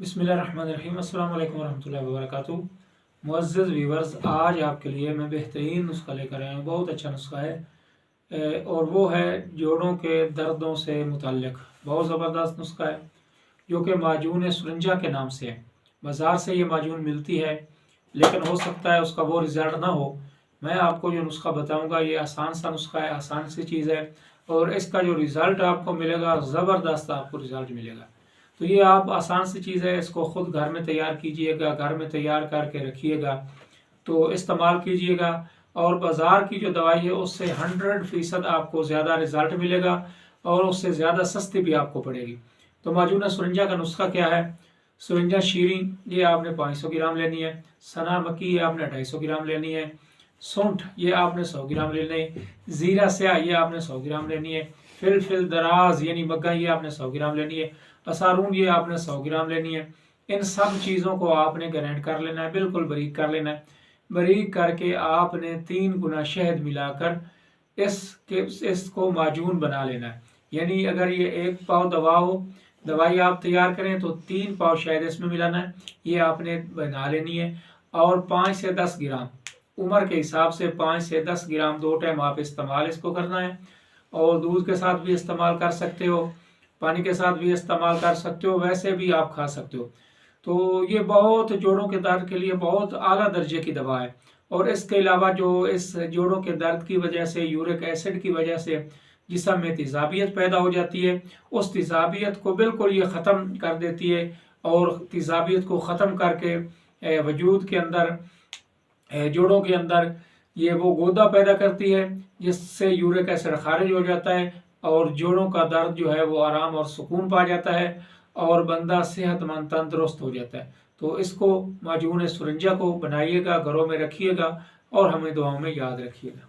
बिस्मिल्लाहिर्रहमानिर्रहीम। अस्सलाम वालेकुम वरहमतुल्लाहि वबरकातुहू। मुअज़्ज़ज़ व्यूअर्स, आज आपके लिए मैं बेहतरीन नुस्खा लेकर आया हूँ। बहुत अच्छा नुस्खा है और वो है जोड़ों के दर्दों से मुताल्लिक़ बहुत ज़बरदस्त नुस्खा है, जो कि माजून सुरंजा के नाम से है। बाज़ार से ये माजून मिलती है, लेकिन हो सकता है उसका वो रिज़ल्ट ना हो। मैं आपको जो नुस्खा बताऊँगा ये आसान सा नुस्खा है, आसान सी चीज़ है और इसका जो रिज़ल्ट आपको मिलेगा, ज़बरदस्त आपको रिज़ल्ट मिलेगा। तो ये आप आसान सी चीज़ है, इसको ख़ुद घर में तैयार कीजिएगा, घर में तैयार करके रखिएगा तो इस्तेमाल कीजिएगा। और बाज़ार की जो दवाई है उससे 100% आपको ज़्यादा रिज़ल्ट मिलेगा और उससे ज़्यादा सस्ती भी आपको पड़ेगी। तो माजून सुरंजा का नुस्खा क्या है? सुरंजा शीरी ये आपने 500 ग्राम लेनी है, सना मक्की ये आपने 250 ग्राम लेनी है, सौंठ ये आपने 100 ग्राम लेनी है, ज़ीरा स्याह ये आपने 100 ग्राम लेनी है, फिल दराज यानी मग्गा ये आपने 100 ग्राम लेनी है, असारून ये आपने 100 ग्राम लेनी है। इन सब चीज़ों को आपने ग्राइंड कर लेना है, बिल्कुल बारीक कर लेना है। बारीक करके आपने 3 गुना शहद मिलाकर इसको माजून बना लेना है। यानी अगर ये 1 पाव दवाई आप तैयार करें तो 3 पाव शहद इसमें मिलाना है, ये आपने बना लेनी है। और 5 से 10 ग्राम उम्र के हिसाब से 5 से 10 ग्राम 2 टाइम आप इस्तेमाल इसको करना है। और दूध के साथ भी इस्तेमाल कर सकते हो, पानी के साथ भी इस्तेमाल कर सकते हो, वैसे भी आप खा सकते हो। तो ये बहुत जोड़ों के दर्द के लिए बहुत आला दर्जे की दवा है। और इसके अलावा जो इस जोड़ों के दर्द की वजह से, यूरिक एसिड की वजह से जिस्म में तेज़ाबियत पैदा हो जाती है, उस तेज़ाबियत को बिल्कुल ये ख़त्म कर देती है। और तेज़ाबियत को ख़त्म करके वजूद के अंदर, जोड़ों के अंदर ये वो गोदा पैदा करती है, जिससे यूरिक एसिड खारिज हो जाता है और जोड़ों का दर्द जो है वो आराम और सुकून पा जाता है और बंदा सेहतमंद तंदुरुस्त हो जाता है। तो इसको माजून सुरंजा को बनाइएगा, घरों में रखिएगा और हमें दुआओं में याद रखिएगा।